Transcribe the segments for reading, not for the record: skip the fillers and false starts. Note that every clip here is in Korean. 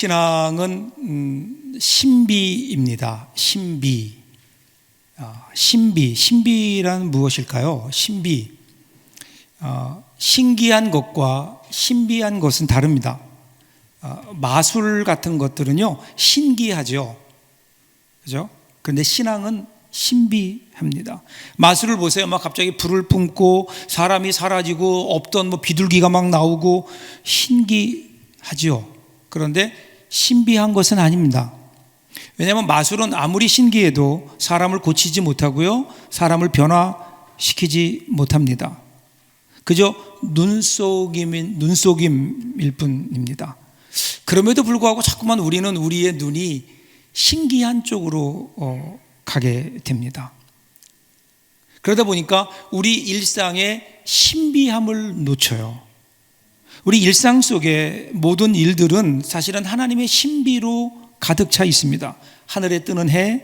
신앙은 신비입니다. 신비란 무엇일까요? 신기한 것과 신비한 것은 다릅니다. 마술 같은 것들은요 신기하죠, 그죠? 그런데 신앙은 신비합니다. 마술을 보세요. 막 갑자기 불을 뿜고 사람이 사라지고 없던 비둘기가 막 나오고 신기하죠. 그런데 신비한 것은 아닙니다. 왜냐하면 마술은 아무리 신기해도 사람을 고치지 못하고요, 사람을 변화시키지 못합니다. 그저 눈속임일 뿐입니다. 그럼에도 불구하고 자꾸만 우리는 우리의 눈이 신기한 쪽으로 가게 됩니다. 그러다 보니까 우리 일상의 신비함을 놓쳐요. 우리 일상 속의 모든 일들은 사실은 하나님의 신비로 가득 차 있습니다. 하늘에 뜨는 해,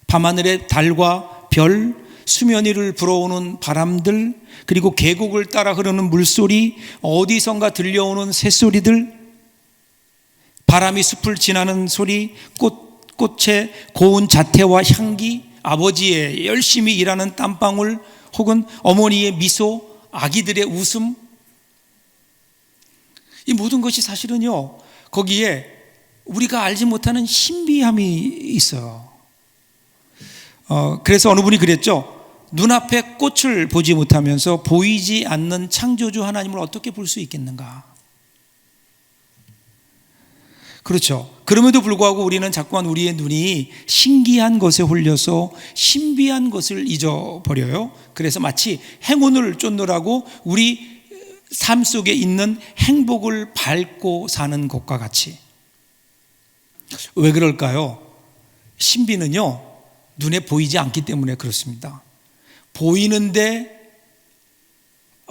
밤하늘의 달과 별, 수면 위를 불어오는 바람들, 그리고 계곡을 따라 흐르는 물소리, 어디선가 들려오는 새소리들, 바람이 숲을 지나는 소리, 꽃의 고운 자태와 향기, 아버지의 열심히 일하는 땀방울, 혹은 어머니의 미소, 아기들의 웃음, 이 모든 것이 사실은요 거기에 우리가 알지 못하는 신비함이 있어요. 그래서 어느 분이 그랬죠. 눈앞에 꽃을 보지 못하면서 보이지 않는 창조주 하나님을 어떻게 볼 수 있겠는가. 그렇죠. 그럼에도 불구하고 우리는 자꾸만 우리의 눈이 신기한 것에 홀려서 신비한 것을 잊어버려요. 그래서 마치 행운을 쫓느라고 우리 삶 속에 있는 행복을 밟고 사는 것과 같이. 왜 그럴까요? 신비는요 눈에 보이지 않기 때문에 그렇습니다. 보이는데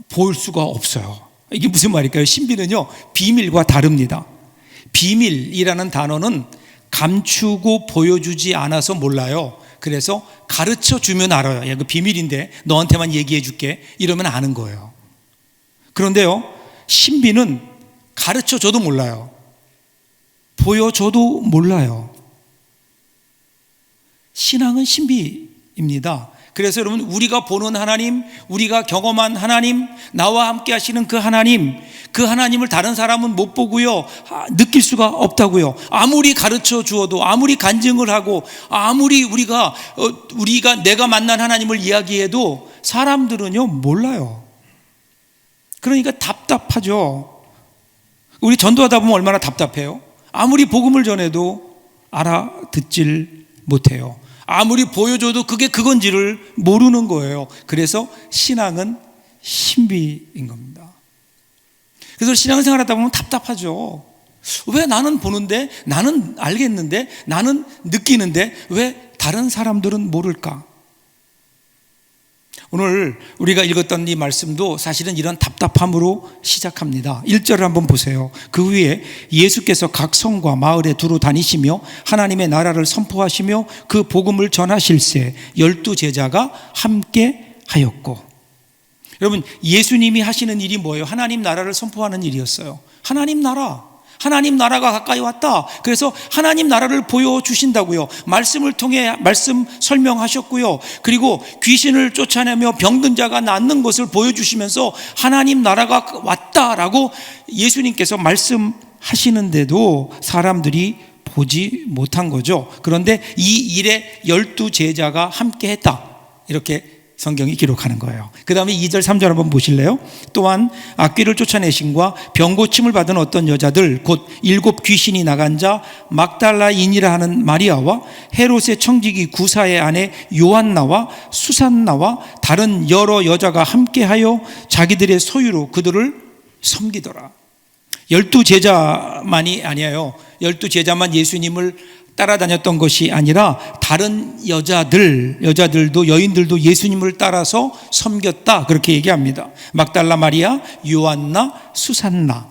볼 수가 없어요. 이게 무슨 말일까요? 신비는요 비밀과 다릅니다. 비밀이라는 단어는 감추고 보여주지 않아서 몰라요. 그래서 가르쳐 주면 알아요. 야, 그 비밀인데 너한테만 얘기해 줄게, 이러면 아는 거예요. 그런데요 신비는 가르쳐 줘도 몰라요, 보여줘도 몰라요. 신앙은 신비입니다. 그래서 여러분, 우리가 보는 하나님, 우리가 경험한 하나님, 나와 함께 하시는 그 하나님을 다른 사람은 못 보고요 느낄 수가 없다고요. 아무리 가르쳐 주어도, 아무리 간증을 하고, 아무리 우리가 내가 만난 하나님을 이야기해도 사람들은요 몰라요. 그러니까 답답하죠. 우리 전도하다 보면 얼마나 답답해요. 아무리 복음을 전해도 알아듣질 못해요. 아무리 보여줘도 그게 그건지를 모르는 거예요. 그래서 신앙은 신비인 겁니다. 그래서 신앙생활 하다 보면 답답하죠. 왜 나는 보는데, 나는 알겠는데, 나는 느끼는데 왜 다른 사람들은 모를까? 오늘 우리가 읽었던 이 말씀도 사실은 이런 답답함으로 시작합니다. 1절을 한번 보세요. 그 후에 예수께서 각 성과 마을에 두루 다니시며 하나님의 나라를 선포하시며 그 복음을 전하실새 12 제자가 함께 하였고. 여러분, 예수님이 하시는 일이 뭐예요? 하나님 나라를 선포하는 일이었어요. 하나님 나라가 가까이 왔다. 그래서 하나님 나라를 보여주신다고요. 말씀을 통해 말씀 설명하셨고요. 그리고 귀신을 쫓아내며 병든 자가 낫는 것을 보여주시면서 하나님 나라가 왔다라고 예수님께서 말씀하시는데도 사람들이 보지 못한 거죠. 그런데 이 일에 12 제자가 함께 했다, 이렇게 성경이 기록하는 거예요. 그 다음에 2절 3절 한번 보실래요? 또한 악귀를 쫓아내심과 병고침을 받은 어떤 여자들, 곧 7 귀신이 나간 자 막달라인이라 하는 마리아와 헤롯의 청지기 구사의 아내 요한나와 수산나와 다른 여러 여자가 함께하여 자기들의 소유로 그들을 섬기더라. 12 제자만이 아니에요. 12 제자만 예수님을 따라다녔던 것이 아니라 다른 여자들도, 여인들도 예수님을 따라서 섬겼다, 그렇게 얘기합니다. 막달라 마리아, 요한나, 수산나,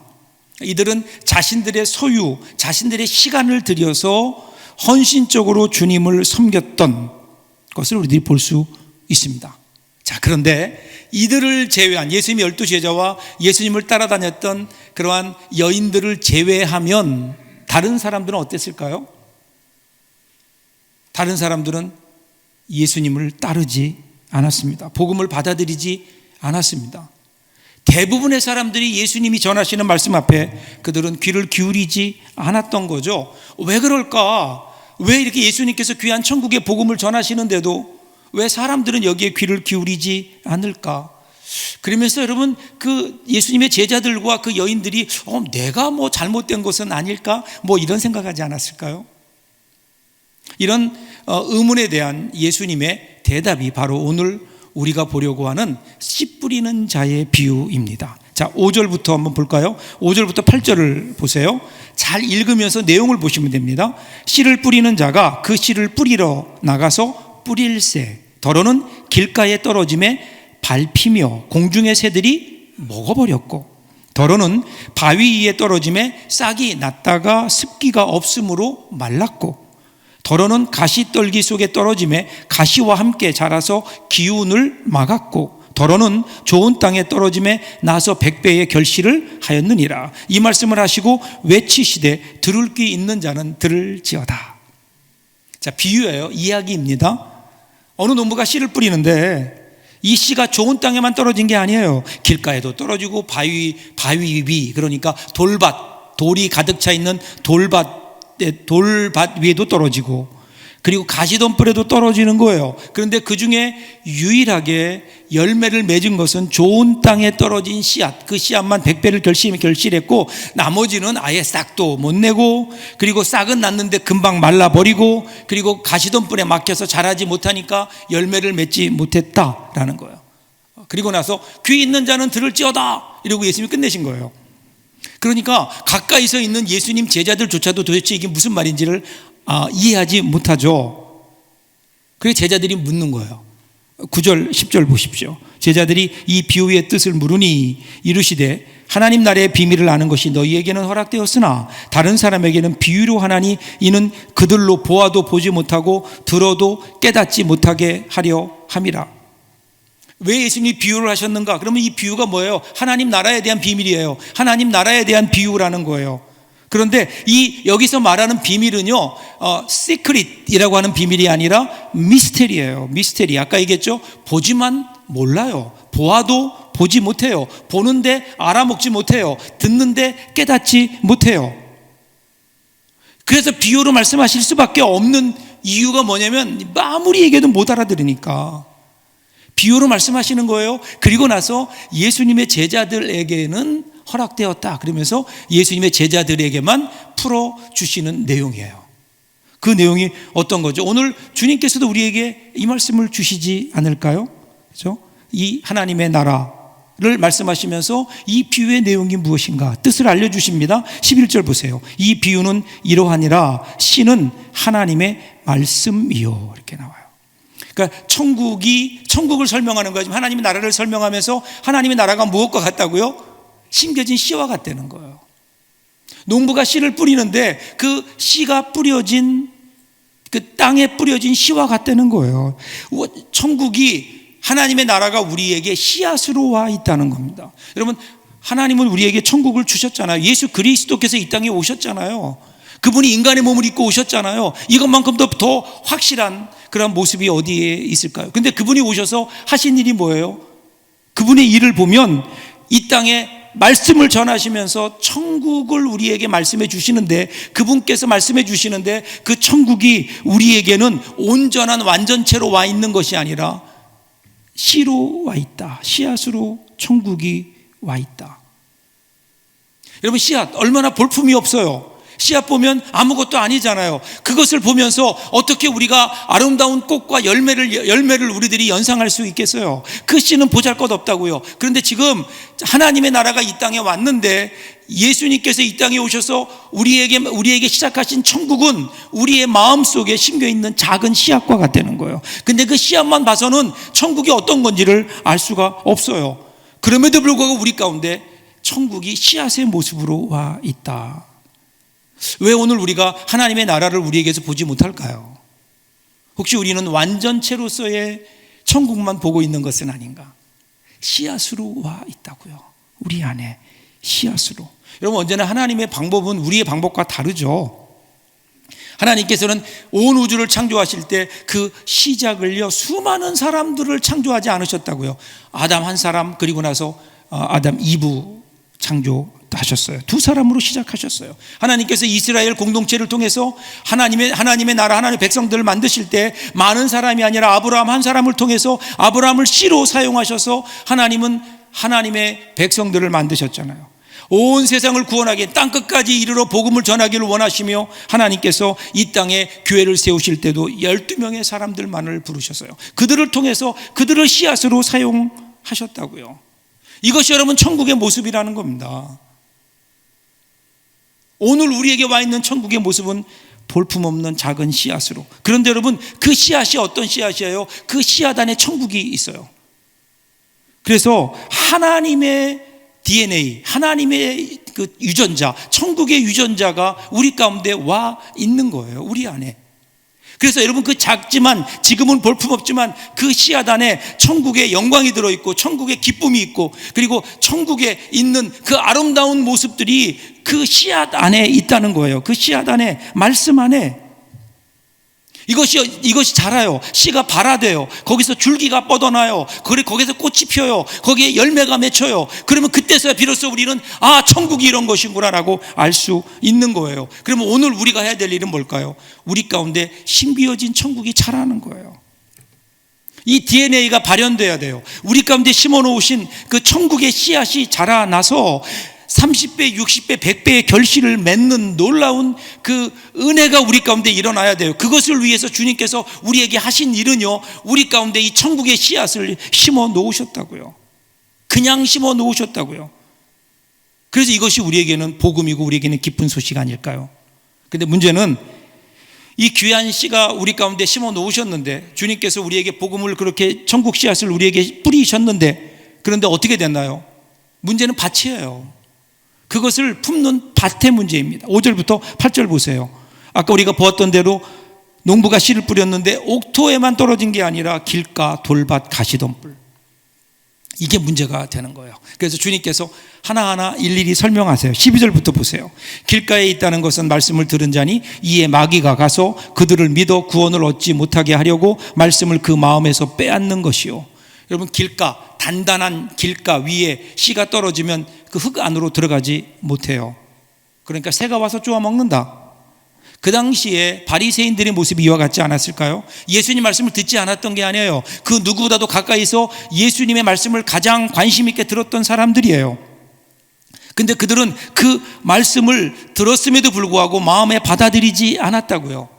이들은 자신들의 소유, 자신들의 시간을 들여서 헌신적으로 주님을 섬겼던 것을 우리들이 볼 수 있습니다. 자, 그런데 이들을 제외한, 예수님이 12 제자와 예수님을 따라다녔던 그러한 여인들을 제외하면 다른 사람들은 어땠을까요? 다른 사람들은 예수님을 따르지 않았습니다. 복음을 받아들이지 않았습니다. 대부분의 사람들이 예수님이 전하시는 말씀 앞에 그들은 귀를 기울이지 않았던 거죠. 왜 그럴까? 왜 이렇게 예수님께서 귀한 천국의 복음을 전하시는데도 왜 사람들은 여기에 귀를 기울이지 않을까? 그러면서 여러분, 그 예수님의 제자들과 그 여인들이 내가 뭐 잘못된 것은 아닐까? 뭐 이런 생각하지 않았을까요? 이런 의문에 대한 예수님의 대답이 바로 오늘 우리가 보려고 하는 씨 뿌리는 자의 비유입니다. 자, 5절부터 한번 볼까요? 5절부터 8절을 보세요. 잘 읽으면서 내용을 보시면 됩니다. 씨를 뿌리는 자가 그 씨를 뿌리러 나가서 뿌릴새 더러는 길가에 떨어짐에 밟히며 공중의 새들이 먹어버렸고, 더러는 바위 위에 떨어짐에 싹이 났다가 습기가 없으므로 말랐고, 더러는 가시떨기 속에 떨어짐에 가시와 함께 자라서 기운을 막았고, 더러는 좋은 땅에 떨어짐에 나서 100배의 결실을 하였느니라. 이 말씀을 하시고 외치시되 들을 귀 있는 자는 들을지어다. 자, 비유예요. 이야기입니다. 어느 농부가 씨를 뿌리는데 이 씨가 좋은 땅에만 떨어진 게 아니에요. 길가에도 떨어지고 바위 위, 그러니까 돌이 가득 차 있는 돌밭 위에도 떨어지고, 그리고 가시덤불에도 떨어지는 거예요. 그런데 그 중에 유일하게 열매를 맺은 것은 좋은 땅에 떨어진 씨앗, 그 씨앗만 100배를 결실했고, 나머지는 아예 싹도 못 내고, 그리고 싹은 났는데 금방 말라버리고, 그리고 가시덤불에 막혀서 자라지 못하니까 열매를 맺지 못했다라는 거예요. 그리고 나서 귀 있는 자는 들을지어다 이러고 예수님이 끝내신 거예요. 그러니까 가까이서 있는 예수님 제자들조차도 도대체 이게 무슨 말인지를 이해하지 못하죠. 그래서 제자들이 묻는 거예요. 9절 10절 보십시오. 제자들이 이 비유의 뜻을 물으니 이르시되 하나님 나라의 비밀을 아는 것이 너희에게는 허락되었으나 다른 사람에게는 비유로 하나니 이는 그들로 보아도 보지 못하고 들어도 깨닫지 못하게 하려 함이라. 왜 예수님이 비유를 하셨는가? 그러면 이 비유가 뭐예요? 하나님 나라에 대한 비밀이에요. 하나님 나라에 대한 비유라는 거예요. 그런데 여기서 말하는 비밀은요, 시크릿이라고 하는 비밀이 아니라 미스테리예요. 미스테리. 아까 얘기했죠? 보지만 몰라요. 보아도 보지 못해요. 보는데 알아먹지 못해요. 듣는데 깨닫지 못해요. 그래서 비유로 말씀하실 수밖에 없는 이유가 뭐냐면 아무리 얘기해도 못 알아들으니까 비유로 말씀하시는 거예요. 그리고 나서 예수님의 제자들에게는 허락되었다 그러면서 예수님의 제자들에게만 풀어주시는 내용이에요. 그 내용이 어떤 거죠? 오늘 주님께서도 우리에게 이 말씀을 주시지 않을까요? 그렇죠? 이 하나님의 나라를 말씀하시면서 이 비유의 내용이 무엇인가 뜻을 알려주십니다. 11절 보세요. 이 비유는 이러하니라 씨는 하나님의 말씀이요, 이렇게 나와요. 그러니까 천국을 설명하는 거죠. 하나님의 나라를 설명하면서 하나님의 나라가 무엇과 같다고요? 심겨진 씨와 같다는 거예요. 농부가 씨를 뿌리는데 그 씨가 뿌려진 그 땅에 뿌려진 씨와 같다는 거예요. 천국이, 하나님의 나라가 우리에게 씨앗으로 와 있다는 겁니다. 여러분, 하나님은 우리에게 천국을 주셨잖아요. 예수 그리스도께서 이 땅에 오셨잖아요. 그분이 인간의 몸을 입고 오셨잖아요. 이것만큼 더 확실한 그런 모습이 어디에 있을까요? 근데 그분이 오셔서 하신 일이 뭐예요? 그분의 일을 보면 이 땅에 말씀을 전하시면서 천국을 우리에게 말씀해 주시는데, 그분께서 말씀해 주시는데 그 천국이 우리에게는 온전한 완전체로 와 있는 것이 아니라 씨로 와 있다. 씨앗으로 천국이 와 있다. 여러분, 씨앗 얼마나 볼품이 없어요. 씨앗 보면 아무것도 아니잖아요. 그것을 보면서 어떻게 우리가 아름다운 꽃과 열매를 우리들이 연상할 수 있겠어요? 그 씨는 보잘것없다고요. 그런데 지금 하나님의 나라가 이 땅에 왔는데 예수님께서 이 땅에 오셔서 우리에게 시작하신 천국은 우리의 마음속에 심겨있는 작은 씨앗과 같다는 거예요. 근데 그 씨앗만 봐서는 천국이 어떤 건지를 알 수가 없어요. 그럼에도 불구하고 우리 가운데 천국이 씨앗의 모습으로 와 있다. 왜 오늘 우리가 하나님의 나라를 우리에게서 보지 못할까요? 혹시 우리는 완전체로서의 천국만 보고 있는 것은 아닌가? 씨앗으로 와 있다고요. 우리 안에 씨앗으로. 여러분, 언제나 하나님의 방법은 우리의 방법과 다르죠. 하나님께서는 온 우주를 창조하실 때 그 시작을요, 수많은 사람들을 창조하지 않으셨다고요. 아담 한 사람, 그리고 나서 아담 이브 창조하셨어요. 두 사람으로 시작하셨어요. 하나님께서 이스라엘 공동체를 통해서 하나님의 나라, 하나님의 백성들을 만드실 때 많은 사람이 아니라 아브라함 한 사람을 통해서 아브라함을 씨로 사용하셔서 하나님은 하나님의 백성들을 만드셨잖아요. 온 세상을 구원하기, 땅끝까지 이르러 복음을 전하기를 원하시며 하나님께서 이 땅에 교회를 세우실 때도 12명의 사람들만을 부르셨어요. 그들을 통해서 그들을 씨앗으로 사용하셨다고요. 이것이 여러분 천국의 모습이라는 겁니다. 오늘 우리에게 와 있는 천국의 모습은 볼품없는 작은 씨앗으로. 그런데 여러분, 그 씨앗이 어떤 씨앗이에요? 그 씨앗 안에 천국이 있어요. 그래서 하나님의 DNA, 하나님의 그 유전자, 천국의 유전자가 우리 가운데 와 있는 거예요. 우리 안에. 그래서 여러분, 그 작지만, 지금은 볼품없지만 그 씨앗 안에 천국의 영광이 들어있고 천국의 기쁨이 있고, 그리고 천국에 있는 그 아름다운 모습들이 그 씨앗 안에 있다는 거예요. 그 씨앗 안에, 말씀 안에. 이것이 자라요. 씨가 발아돼요. 거기서 줄기가 뻗어나요. 거기서 꽃이 펴요. 거기에 열매가 맺혀요. 그러면 그때서야 비로소 우리는 천국이 이런 것이구나라고 알 수 있는 거예요. 그러면 오늘 우리가 해야 될 일은 뭘까요? 우리 가운데 신비어진 천국이 자라는 거예요. 이 DNA가 발현돼야 돼요. 우리 가운데 심어놓으신 그 천국의 씨앗이 자라나서 30배, 60배, 100배의 결실을 맺는 놀라운 그 은혜가 우리 가운데 일어나야 돼요. 그것을 위해서 주님께서 우리에게 하신 일은요, 우리 가운데 이 천국의 씨앗을 심어 놓으셨다고요. 그냥 심어 놓으셨다고요. 그래서 이것이 우리에게는 복음이고 우리에게는 기쁜 소식 아닐까요? 근데 문제는 이 귀한 씨가 우리 가운데 심어 놓으셨는데, 주님께서 우리에게 복음을 그렇게 천국 씨앗을 우리에게 뿌리셨는데, 그런데 어떻게 됐나요? 문제는 밭이에요. 그것을 품는 밭의 문제입니다. 5절부터 8절 보세요. 아까 우리가 보았던 대로 농부가 씨를 뿌렸는데 옥토에만 떨어진 게 아니라 길가, 돌밭, 가시덤불, 이게 문제가 되는 거예요. 그래서 주님께서 하나하나 일일이 설명하세요. 12절부터 보세요. 길가에 있다는 것은 말씀을 들은 자니 이에 마귀가 가서 그들을 믿어 구원을 얻지 못하게 하려고 말씀을 그 마음에서 빼앗는 것이요. 여러분, 길가, 단단한 길가 위에 씨가 떨어지면 그 흙 안으로 들어가지 못해요. 그러니까 새가 와서 쪼아 먹는다. 그 당시에 바리새인들의 모습이 이와 같지 않았을까요? 예수님 말씀을 듣지 않았던 게 아니에요. 그 누구보다도 가까이서 예수님의 말씀을 가장 관심 있게 들었던 사람들이에요. 근데 그들은 그 말씀을 들었음에도 불구하고 마음에 받아들이지 않았다고요.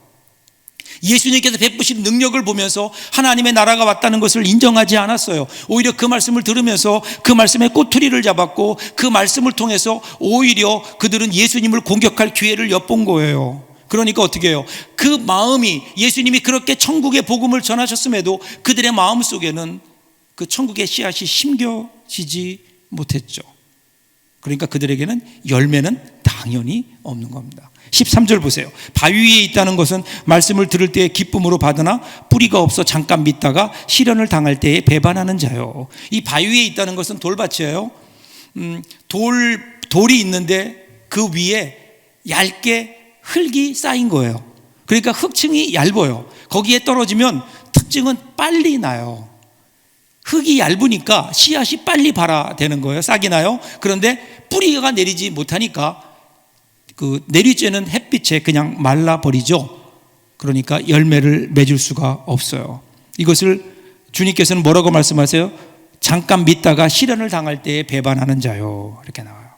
예수님께서 베푸신 능력을 보면서 하나님의 나라가 왔다는 것을 인정하지 않았어요. 오히려 그 말씀을 들으면서 그 말씀에 꼬투리를 잡았고, 그 말씀을 통해서 오히려 그들은 예수님을 공격할 기회를 엿본 거예요. 그러니까 어떻게 해요? 그 마음이, 예수님이 그렇게 천국의 복음을 전하셨음에도 그들의 마음 속에는 그 천국의 씨앗이 심겨지지 못했죠. 그러니까 그들에게는 열매는 당연히 없는 겁니다. 13절 보세요. 바위 위에 있다는 것은 말씀을 들을 때에 기쁨으로 받으나 뿌리가 없어 잠깐 믿다가 시련을 당할 때에 배반하는 자요. 이 바위 위에 있다는 것은 돌밭이에요. 돌이 있는데 그 위에 얇게 흙이 쌓인 거예요. 그러니까 흙층이 얇아요. 거기에 떨어지면 특징은 빨리 나요. 흙이 얇으니까 씨앗이 빨리 발아되는 거예요. 싹이 나요. 그런데 뿌리가 내리지 못하니까 그 내리쬐는 햇빛에 그냥 말라버리죠. 그러니까 열매를 맺을 수가 없어요. 이것을 주님께서는 뭐라고 말씀하세요? 잠깐 믿다가 시련을 당할 때에 배반하는 자요, 이렇게 나와요.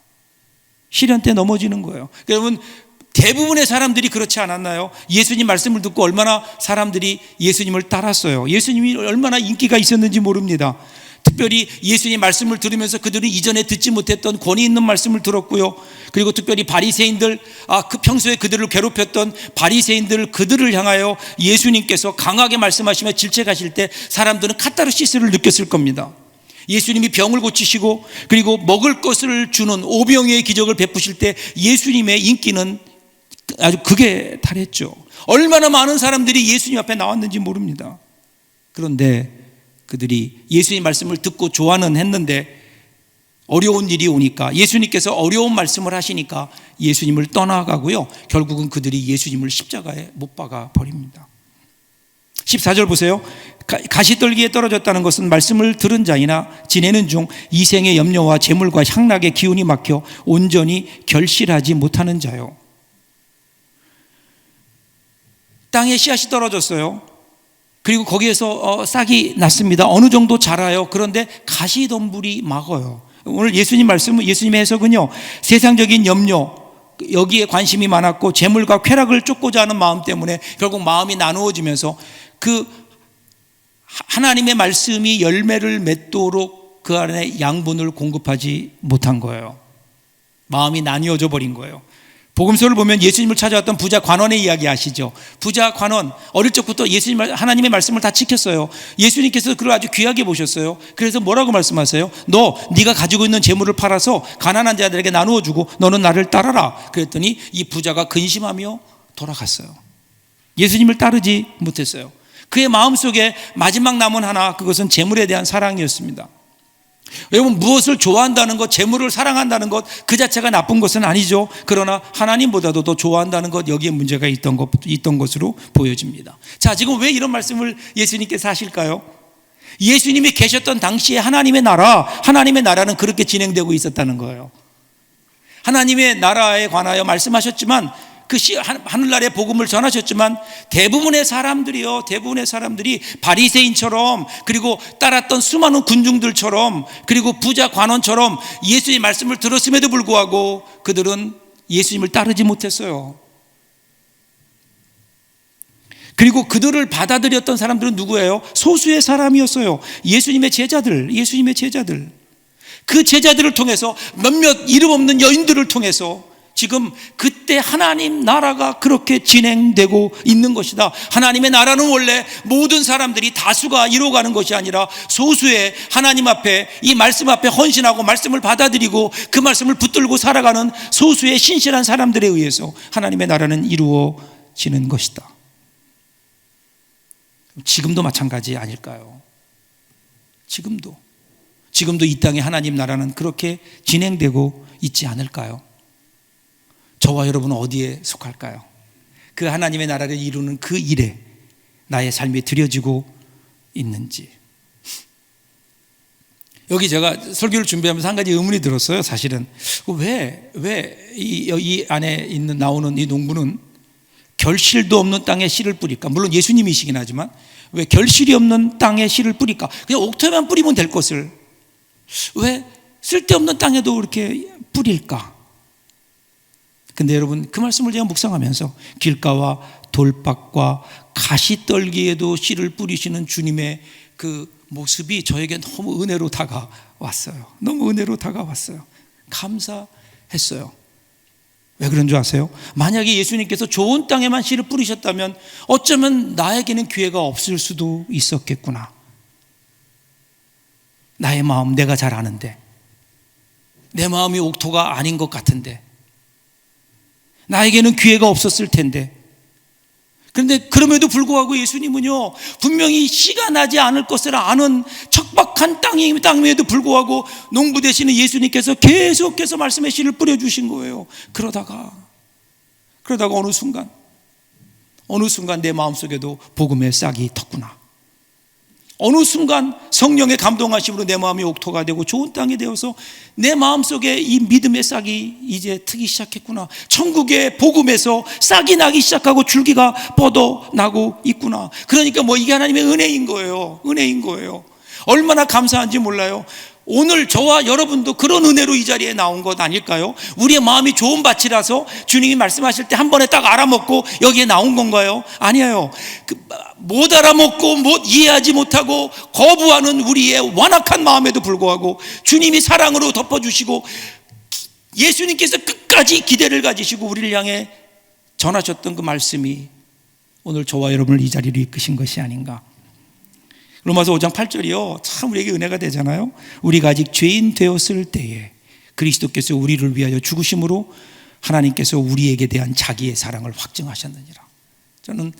시련 때 넘어지는 거예요. 여러분, 대부분의 사람들이 그렇지 않았나요? 예수님 말씀을 듣고 얼마나 사람들이 예수님을 따랐어요. 예수님이 얼마나 인기가 있었는지 모릅니다. 특별히 예수님 말씀을 들으면서 그들은 이전에 듣지 못했던 권위 있는 말씀을 들었고요. 그리고 특별히 바리새인들, 그 평소에 그들을 괴롭혔던 바리새인들, 그들을 향하여 예수님께서 강하게 말씀하시며 질책하실 때 사람들은 카타르시스를 느꼈을 겁니다. 예수님이 병을 고치시고 그리고 먹을 것을 주는 오병이어의 기적을 베푸실 때 예수님의 인기는 아주 극에 달했죠. 얼마나 많은 사람들이 예수님 앞에 나왔는지 모릅니다. 그런데 그들이 예수님 말씀을 듣고 좋아는 했는데 어려운 일이 오니까 예수님께서 어려운 말씀을 하시니까 예수님을 떠나가고요, 결국은 그들이 예수님을 십자가에 못 박아 버립니다. 14절 보세요. 가시떨기에 떨어졌다는 것은 말씀을 들은 자이나 지내는 중 이생의 염려와 재물과 향락의 기운이 막혀 온전히 결실하지 못하는 자요. 땅에 씨앗이 떨어졌어요. 그리고 거기에서 싹이 났습니다. 어느 정도 자라요. 그런데 가시덤불이 막아요. 오늘 예수님 말씀은, 예수님의 해석은요, 세상적인 염려, 여기에 관심이 많았고 재물과 쾌락을 쫓고자 하는 마음 때문에 결국 마음이 나누어지면서 그 하나님의 말씀이 열매를 맺도록 그 안에 양분을 공급하지 못한 거예요. 마음이 나뉘어져 버린 거예요. 복음서를 보면 예수님을 찾아왔던 부자 관원의 이야기 아시죠? 부자 관원, 어릴 적부터 하나님의 말씀을 다 지켰어요. 예수님께서 그걸 아주 귀하게 보셨어요. 그래서 뭐라고 말씀하세요? 네가 가지고 있는 재물을 팔아서 가난한 자들에게 나누어 주고 너는 나를 따라라. 그랬더니 이 부자가 근심하며 돌아갔어요. 예수님을 따르지 못했어요. 그의 마음속에 마지막 남은 하나, 그것은 재물에 대한 사랑이었습니다. 여러분, 무엇을 좋아한다는 것, 재물을 사랑한다는 것 그 자체가 나쁜 것은 아니죠. 그러나 하나님보다도 더 좋아한다는 것, 여기에 문제가 있던 것으로 보여집니다. 자, 지금 왜 이런 말씀을 예수님께서 하실까요? 예수님이 계셨던 당시에 하나님의 나라는 그렇게 진행되고 있었다는 거예요. 하나님의 나라에 관하여 말씀하셨지만, 하늘나라의 복음을 전하셨지만 대부분의 사람들이 바리새인처럼, 그리고 따랐던 수많은 군중들처럼, 그리고 부자 관원처럼 예수의 말씀을 들었음에도 불구하고 그들은 예수님을 따르지 못했어요. 그리고 그들을 받아들였던 사람들은 누구예요? 소수의 사람이었어요. 예수님의 제자들. 그 제자들을 통해서, 몇몇 이름 없는 여인들을 통해서 지금 그때 하나님 나라가 그렇게 진행되고 있는 것이다. 하나님의 나라는 원래 모든 사람들이 다수가 이루어가는 것이 아니라 소수의 하나님 앞에, 이 말씀 앞에 헌신하고 말씀을 받아들이고 그 말씀을 붙들고 살아가는 소수의 신실한 사람들에 의해서 하나님의 나라는 이루어지는 것이다. 지금도 마찬가지 아닐까요? 지금도 이 땅의 하나님 나라는 그렇게 진행되고 있지 않을까요? 저와 여러분은 어디에 속할까요? 그 하나님의 나라를 이루는 그 일에 나의 삶이 드려지고 있는지. 여기 제가 설교를 준비하면서 한 가지 의문이 들었어요. 사실은 왜 이 안에 나오는 이 농부는 결실도 없는 땅에 씨를 뿌릴까? 물론 예수님이시긴 하지만 왜 결실이 없는 땅에 씨를 뿌릴까? 그냥 옥토에만 뿌리면 될 것을 왜 쓸데없는 땅에도 이렇게 뿌릴까? 근데 여러분, 그 말씀을 제가 묵상하면서 길가와 돌밭과 가시떨기에도 씨를 뿌리시는 주님의 그 모습이 저에게 너무 은혜로 다가왔어요. 감사했어요. 왜 그런 줄 아세요? 만약에 예수님께서 좋은 땅에만 씨를 뿌리셨다면 어쩌면 나에게는 기회가 없을 수도 있었겠구나. 나의 마음 내가 잘 아는데, 내 마음이 옥토가 아닌 것 같은데, 나에게는 기회가 없었을 텐데. 그런데 그럼에도 불구하고 예수님은요, 분명히 씨가 나지 않을 것을 아는 척박한 땅임에도 불구하고 농부 되시는 예수님께서 계속해서 말씀의 씨를 뿌려주신 거예요. 그러다가 어느 순간 내 마음속에도 복음의 싹이 텄구나. 어느 순간 성령의 감동하심으로 내 마음이 옥토가 되고 좋은 땅이 되어서 내 마음속에 이 믿음의 싹이 이제 트기 시작했구나. 천국의 복음에서 싹이 나기 시작하고 줄기가 뻗어나고 있구나. 그러니까 이게 하나님의 은혜인 거예요. 얼마나 감사한지 몰라요. 오늘 저와 여러분도 그런 은혜로 이 자리에 나온 것 아닐까요? 우리의 마음이 좋은 밭이라서 주님이 말씀하실 때 한 번에 딱 알아먹고 여기에 나온 건가요? 아니에요. 못 알아먹고 이해하지 못하고 거부하는 우리의 완악한 마음에도 불구하고 주님이 사랑으로 덮어주시고 예수님께서 끝까지 기대를 가지시고 우리를 향해 전하셨던 그 말씀이 오늘 저와 여러분을 이 자리로 이끄신 것이 아닌가. 로마서 5장 8절이요, 참 우리에게 은혜가 되잖아요. 우리가 아직 죄인 되었을 때에 그리스도께서 우리를 위하여 죽으심으로 하나님께서 우리에게 대한 자기의 사랑을 확증하셨느니라. 저는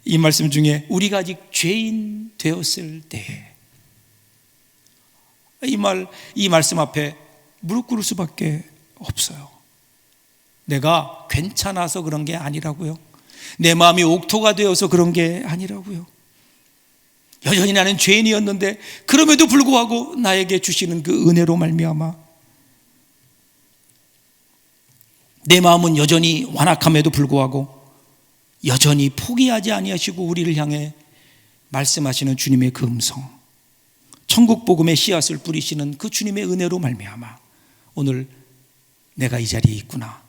이 말씀 중에 우리가 아직 죄인 되었을 때에, 이 말씀 앞에 무릎 꿇을 수밖에 없어요. 내가 괜찮아서 그런 게 아니라고요. 내 마음이 옥토가 되어서 그런 게 아니라고요. 여전히 나는 죄인이었는데 그럼에도 불구하고 나에게 주시는 그 은혜로 말미암아 내 마음은 여전히 완악함에도 불구하고 여전히 포기하지 아니하시고 우리를 향해 말씀하시는 주님의 그 음성, 천국 복음의 씨앗을 뿌리시는 그 주님의 은혜로 말미암아 오늘 내가 이 자리에 있구나.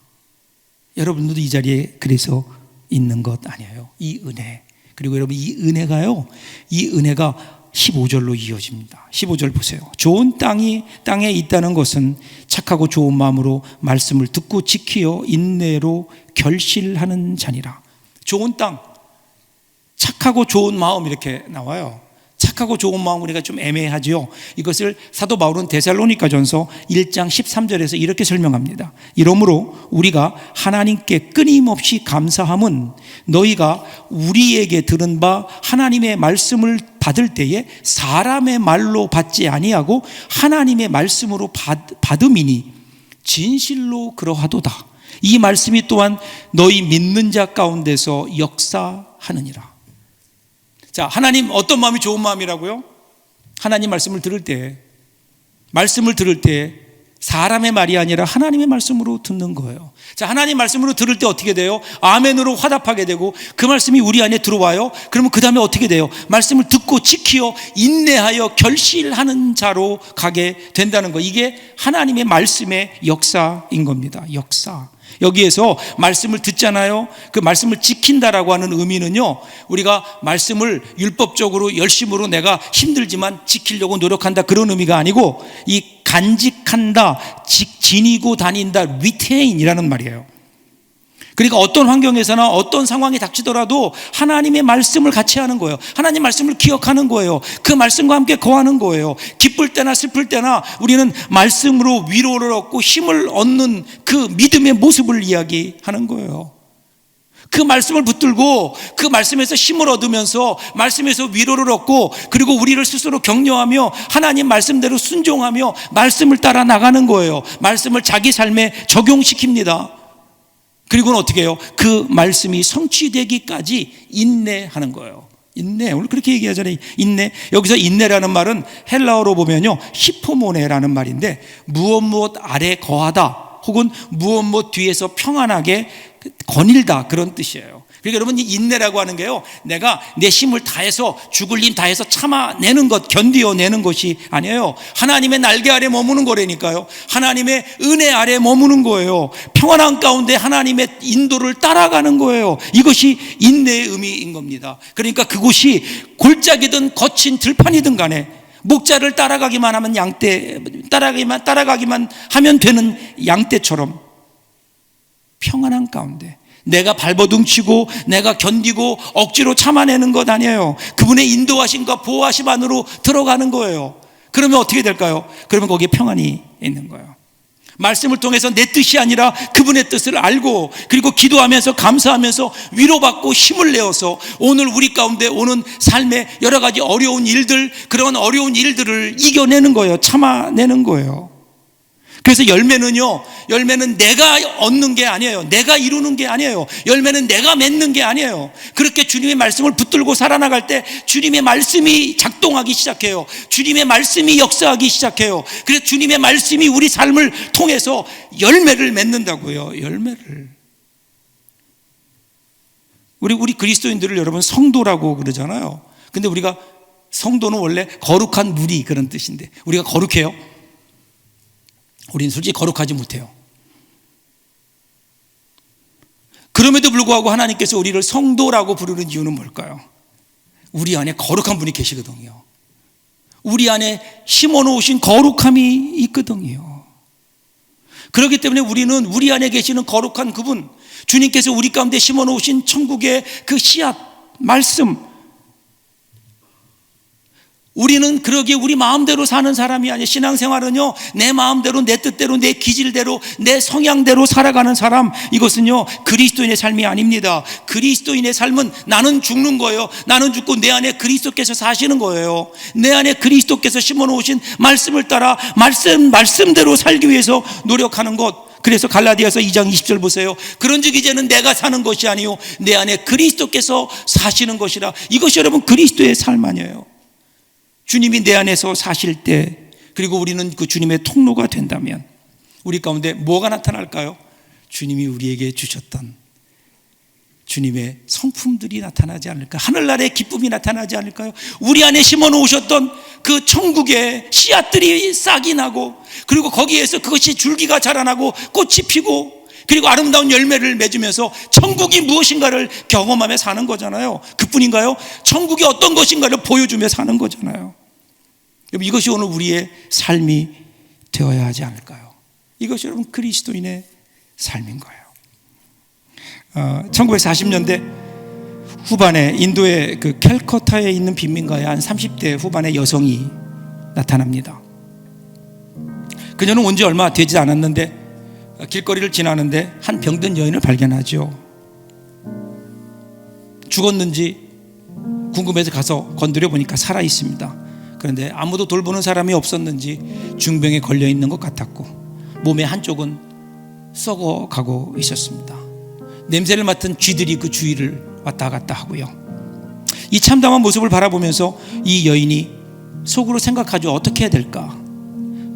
여러분들도 이 자리에 그래서 있는 것 아니에요. 이 은혜. 그리고 여러분 이 은혜가 15절로 이어집니다. 15절 보세요. 좋은 땅에 있다는 것은 착하고 좋은 마음으로 말씀을 듣고 지키어 인내로 결실하는 자니라. 좋은 땅, 착하고 좋은 마음 이렇게 나와요. 착하고 좋은 마음 우리가 좀 애매하지요. 이것을 사도 바울은 데살로니가전서 1장 13절에서 이렇게 설명합니다. 이러므로 우리가 하나님께 끊임없이 감사함은 너희가 우리에게 들은 바 하나님의 말씀을 받을 때에 사람의 말로 받지 아니하고 하나님의 말씀으로 받음이니 진실로 그러하도다. 이 말씀이 또한 너희 믿는 자 가운데서 역사하느니라. 자, 하나님 어떤 마음이 좋은 마음이라고요? 하나님 말씀을 들을 때 사람의 말이 아니라 하나님의 말씀으로 듣는 거예요. 자, 하나님 말씀으로 들을 때 어떻게 돼요? 아멘으로 화답하게 되고 그 말씀이 우리 안에 들어와요. 그러면 그 다음에 어떻게 돼요? 말씀을 듣고 지키어 인내하여 결실하는 자로 가게 된다는 거. 이게 하나님의 말씀의 역사인 겁니다. 역사. 여기에서 말씀을 듣잖아요. 그 말씀을 지킨다라고 하는 의미는요, 우리가 말씀을 율법적으로 열심으로 내가 힘들지만 지키려고 노력한다 그런 의미가 아니고 이 간직한다, 지니고 다닌다, 리테인이라는 말이에요. 그러니까 어떤 환경에서나 어떤 상황이 닥치더라도 하나님의 말씀을 같이 하는 거예요. 하나님 말씀을 기억하는 거예요. 그 말씀과 함께 거하는 거예요. 기쁠 때나 슬플 때나 우리는 말씀으로 위로를 얻고 힘을 얻는 그 믿음의 모습을 이야기하는 거예요. 그 말씀을 붙들고 그 말씀에서 힘을 얻으면서 말씀에서 위로를 얻고 그리고 우리를 스스로 격려하며 하나님 말씀대로 순종하며 말씀을 따라 나가는 거예요. 말씀을 자기 삶에 적용시킵니다. 그리고는 어떻게 해요? 그 말씀이 성취되기까지 인내하는 거예요. 인내. 오늘 그렇게 얘기하잖아요. 인내. 여기서 인내라는 말은 헬라어로 보면요, 히포모네라는 말인데 무엇 아래 거하다 혹은 무엇 뒤에서 평안하게 거닐다 그런 뜻이에요. 그러니까 여러분 이 인내라고 하는 게요, 내가 내 힘을 다해서 죽을 힘 다해서 참아내는 것, 견디어내는 것이 아니에요. 하나님의 날개 아래 머무는 거라니까요. 하나님의 은혜 아래 머무는 거예요. 평안한 가운데 하나님의 인도를 따라가는 거예요. 이것이 인내의 의미인 겁니다. 그러니까 그곳이 골짜기든 거친 들판이든 간에 목자를 따라가기만 하면 따라가기만 하면 되는 양떼처럼 평안한 가운데 내가 발버둥치고 내가 견디고 억지로 참아내는 것 아니에요. 그분의 인도하심과 보호하심 안으로 들어가는 거예요. 그러면 어떻게 될까요? 그러면 거기에 평안이 있는 거예요. 말씀을 통해서 내 뜻이 아니라 그분의 뜻을 알고 그리고 기도하면서 감사하면서 위로받고 힘을 내어서 오늘 우리 가운데 오는 삶의 여러 가지 어려운 일들, 그런 어려운 일들을 이겨내는 거예요. 참아내는 거예요. 그래서 열매는 내가 얻는 게 아니에요. 내가 이루는 게 아니에요. 열매는 내가 맺는 게 아니에요. 그렇게 주님의 말씀을 붙들고 살아나갈 때 주님의 말씀이 작동하기 시작해요. 주님의 말씀이 역사하기 시작해요. 그래서 주님의 말씀이 우리 삶을 통해서 열매를 맺는다고요. 열매를. 우리 그리스도인들을 여러분 성도라고 그러잖아요. 근데 우리가 성도는 원래 거룩한 무리 그런 뜻인데 우리가 거룩해요? 우리는 솔직히 거룩하지 못해요. 그럼에도 불구하고 하나님께서 우리를 성도라고 부르는 이유는 뭘까요? 우리 안에 거룩한 분이 계시거든요. 우리 안에 심어놓으신 거룩함이 있거든요. 그렇기 때문에 우리는 우리 안에 계시는 거룩한 그분, 주님께서 우리 가운데 심어놓으신 천국의 그 씨앗, 말씀, 우리는 그러기에 우리 마음대로 사는 사람이 아니에요. 신앙생활은요, 내 마음대로, 내 뜻대로, 내 기질대로, 내 성향대로 살아가는 사람, 이것은요 그리스도인의 삶이 아닙니다. 그리스도인의 삶은 나는 죽는 거예요. 나는 죽고 내 안에 그리스도께서 사시는 거예요. 내 안에 그리스도께서 심어놓으신 말씀을 따라 말씀대로 살기 위해서 노력하는 것. 그래서 갈라디아서 2장 20절 보세요. 그런즉 이제는 내가 사는 것이 아니요 내 안에 그리스도께서 사시는 것이라. 이것이 여러분 그리스도의 삶 아니에요. 주님이 내 안에서 사실 때, 그리고 우리는 그 주님의 통로가 된다면 우리 가운데 뭐가 나타날까요? 주님이 우리에게 주셨던 주님의 성품들이 나타나지 않을까? 하늘나라의 기쁨이 나타나지 않을까요? 우리 안에 심어놓으셨던 그 천국의 씨앗들이 싹이 나고, 그리고 거기에서 그것이 줄기가 자라나고 꽃이 피고, 그리고 아름다운 열매를 맺으면서 천국이 무엇인가를 경험하며 사는 거잖아요. 그뿐인가요? 천국이 어떤 것인가를 보여주며 사는 거잖아요. 이것이 오늘 우리의 삶이 되어야 하지 않을까요? 이것이 여러분 그리스도인의 삶인 거예요. 1940년대 후반에 인도의 그 캘커타에 있는 빈민가에 한 30대 후반의 여성이 나타납니다. 그녀는 온 지 얼마 되지 않았는데 길거리를 지나는데 한 병든 여인을 발견하죠. 죽었는지 궁금해서 가서 건드려 보니까 살아 있습니다. 그런데 아무도 돌보는 사람이 없었는지 중병에 걸려 있는 것 같았고, 몸의 한쪽은 썩어가고 있었습니다. 냄새를 맡은 쥐들이 그 주위를 왔다 갔다 하고요. 이 참담한 모습을 바라보면서 이 여인이 속으로 생각하죠. 어떻게 해야 될까?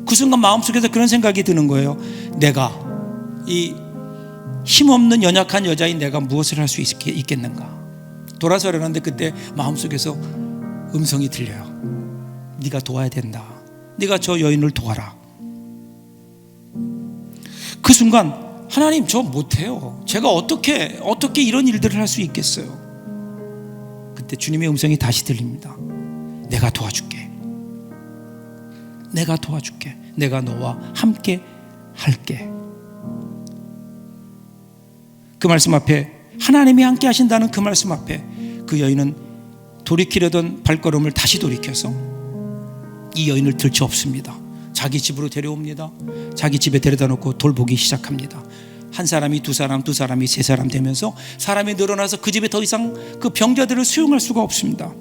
그 순간 마음속에서 그런 생각이 드는 거예요. 내가, 이 힘없는 연약한 여자인 내가 무엇을 할 수 있겠는가? 돌아서려는데 그때 마음속에서 음성이 들려요. 네가 도와야 된다. 네가 저 여인을 도와라. 그 순간 하나님, 저 못해요. 제가 어떻게 이런 일들을 할 수 있겠어요? 그때 주님의 음성이 다시 들립니다. 내가 도와줄게. 내가 도와줄게. 내가 너와 함께 할게. 그 말씀 앞에, 하나님이 함께 하신다는 그 말씀 앞에 그 여인은 돌이키려던 발걸음을 다시 돌이켜서 이 여인을 들쳐업습니다. 자기 집으로 데려옵니다. 자기 집에 데려다 놓고 돌보기 시작합니다. 한 사람이 두 사람, 두 사람이 세 사람 되면서 사람이 늘어나서 그 집에 더 이상 그 병자들을 수용할 수가 없습니다.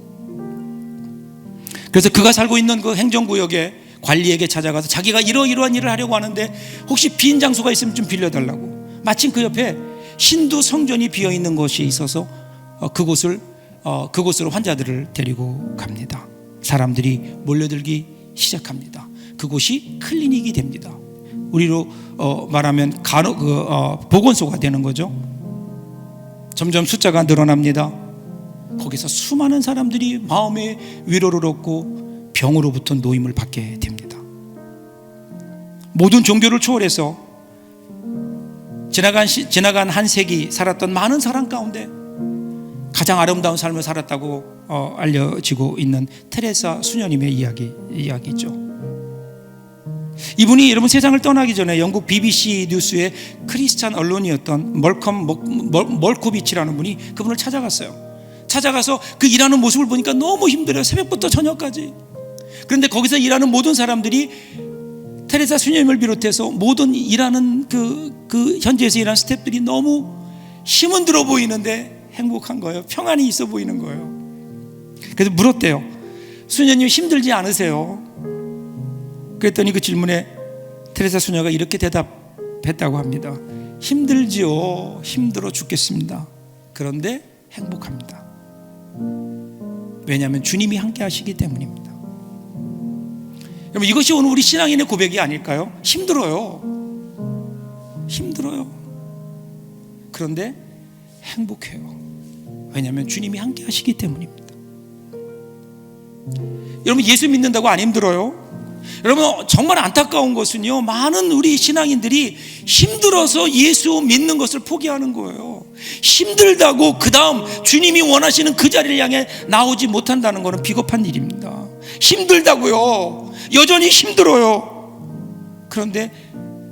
그래서 그가 살고 있는 그 행정구역의 관리에게 찾아가서 자기가 이러이러한 일을 하려고 하는데 혹시 빈 장소가 있으면 좀 빌려달라고. 마침 그 옆에 힌두 성전이 비어있는 곳이 있어서 그곳으로 환자들을 데리고 갑니다. 사람들이 몰려들기 시작합니다. 그곳이 클리닉이 됩니다. 우리로 말하면 보건소가 되는 거죠. 점점 숫자가 늘어납니다. 거기서 수많은 사람들이 마음의 위로를 얻고 병으로부터 노임을 받게 됩니다. 모든 종교를 초월해서 지나간 한 세기 살았던 많은 사람 가운데 가장 아름다운 삶을 살았다고 알려지고 있는 테레사 수녀님의 이야기죠. 이분이 여러분 세상을 떠나기 전에 영국 BBC 뉴스의 크리스찬 언론이었던 멀코비치라는 분이 그분을 찾아가서 그 일하는 모습을 보니까 너무 힘들어요. 새벽부터 저녁까지. 그런데 거기서 일하는 모든 사람들이 테레사 수녀님을 비롯해서 모든 일하는 그 현지에서 일하는 스태프들이 너무 힘은 들어 보이는데 행복한 거예요. 평안이 있어 보이는 거예요. 그래서 물었대요. 수녀님 힘들지 않으세요? 그랬더니 그 질문에 테레사 수녀가 이렇게 대답했다고 합니다. 힘들지요. 힘들어 죽겠습니다. 그런데 행복합니다. 왜냐하면 주님이 함께 하시기 때문입니다. 여러분, 이것이 오늘 우리 신앙인의 고백이 아닐까요? 힘들어요. 그런데 행복해요. 왜냐하면 주님이 함께 하시기 때문입니다. 여러분, 예수 믿는다고 안 힘들어요? 여러분, 정말 안타까운 것은요, 많은 우리 신앙인들이 힘들어서 예수 믿는 것을 포기하는 거예요. 힘들다고 그 다음 주님이 원하시는 그 자리를 향해 나오지 못한다는 것은 비겁한 일입니다. 힘들다고요. 여전히 힘들어요. 그런데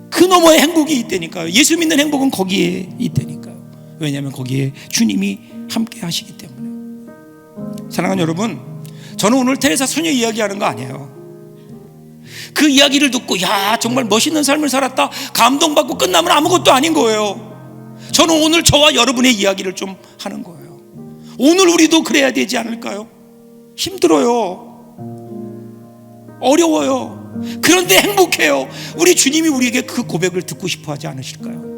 그 너머에 행복이 있다니까요. 예수 믿는 행복은 거기에 있다니까요. 왜냐하면 거기에 주님이 함께 하시기 때문에. 사랑하는 여러분, 저는 오늘 테레사 소녀 이야기하는 거 아니에요. 그 이야기를 듣고 야 정말 멋있는 삶을 살았다 감동받고 끝나면 아무것도 아닌 거예요. 저는 오늘 저와 여러분의 이야기를 좀 하는 거예요. 오늘 우리도 그래야 되지 않을까요? 힘들어요. 어려워요. 그런데 행복해요. 우리 주님이 우리에게 그 고백을 듣고 싶어 하지 않으실까요?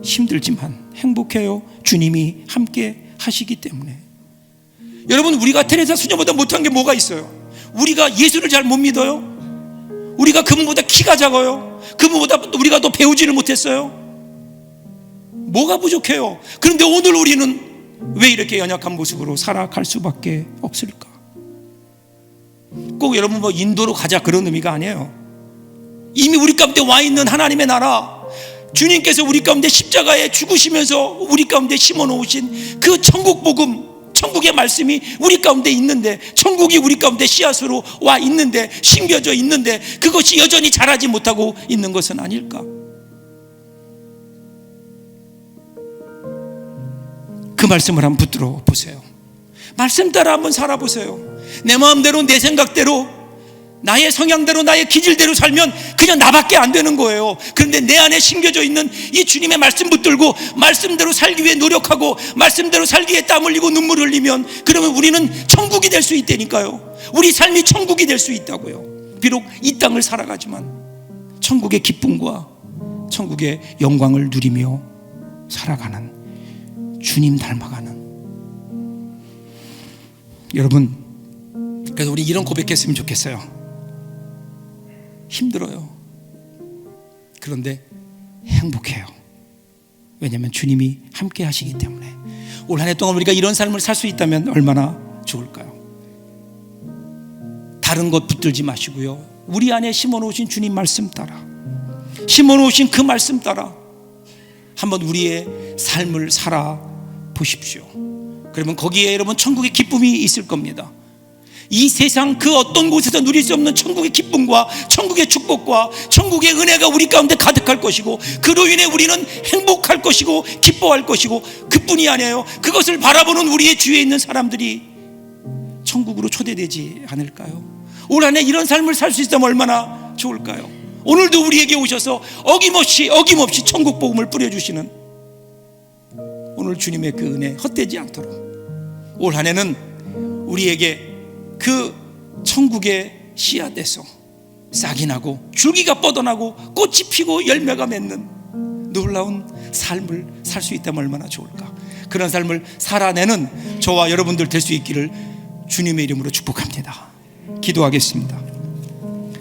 힘들지만 행복해요. 주님이 함께 하시기 때문에. 여러분, 우리가 테레사 수녀보다 못한 게 뭐가 있어요? 우리가 예수를 잘 못 믿어요? 우리가 그분보다 키가 작아요? 그분보다 우리가 더 배우지를 못했어요? 뭐가 부족해요? 그런데 오늘 우리는 왜 이렇게 연약한 모습으로 살아갈 수밖에 없을까? 꼭 여러분 뭐 인도로 가자 그런 의미가 아니에요. 이미 우리 가운데 와 있는 하나님의 나라, 주님께서 우리 가운데 십자가에 죽으시면서 우리 가운데 심어놓으신 그 천국 복음, 천국의 말씀이 우리 가운데 있는데, 천국이 우리 가운데 씨앗으로 와 있는데, 심겨져 있는데 그것이 여전히 자라지 못하고 있는 것은 아닐까? 그 말씀을 한번 붙들어 보세요. 말씀 따라 한번 살아보세요. 내 마음대로, 내 생각대로, 나의 성향대로, 나의 기질대로 살면 그냥 나밖에 안 되는 거예요. 그런데 내 안에 심겨져 있는 이 주님의 말씀 붙들고 말씀대로 살기 위해 노력하고 말씀대로 살기 위해 땀 흘리고 눈물 흘리면, 그러면 우리는 천국이 될 수 있다니까요. 우리 삶이 천국이 될 수 있다고요. 비록 이 땅을 살아가지만 천국의 기쁨과 천국의 영광을 누리며 살아가는, 주님 닮아가는 여러분, 그래서 우리 이런 고백했으면 좋겠어요. 힘들어요. 그런데 행복해요. 왜냐하면 주님이 함께 하시기 때문에. 올 한 해 동안 우리가 이런 삶을 살 수 있다면 얼마나 좋을까요? 다른 것 붙들지 마시고요, 우리 안에 심어놓으신 주님 말씀 따라, 심어놓으신 그 말씀 따라 한번 우리의 삶을 살아보십시오. 그러면 거기에 여러분 천국의 기쁨이 있을 겁니다. 이 세상 그 어떤 곳에서 누릴 수 없는 천국의 기쁨과 천국의 축복과 천국의 은혜가 우리 가운데 가득할 것이고, 그로 인해 우리는 행복할 것이고 기뻐할 것이고, 그뿐이 아니에요. 그것을 바라보는 우리의 주위에 있는 사람들이 천국으로 초대되지 않을까요? 올 한 해 이런 삶을 살 수 있다면 얼마나 좋을까요? 오늘도 우리에게 오셔서 어김없이 천국 복음을 뿌려주시는 오늘 주님의 그 은혜 헛되지 않도록 올 한 해는 우리에게 그 천국의 씨앗에서 싹이 나고 줄기가 뻗어나고 꽃이 피고 열매가 맺는 놀라운 삶을 살 수 있다면 얼마나 좋을까? 그런 삶을 살아내는 저와 여러분들 될 수 있기를 주님의 이름으로 축복합니다. 기도하겠습니다.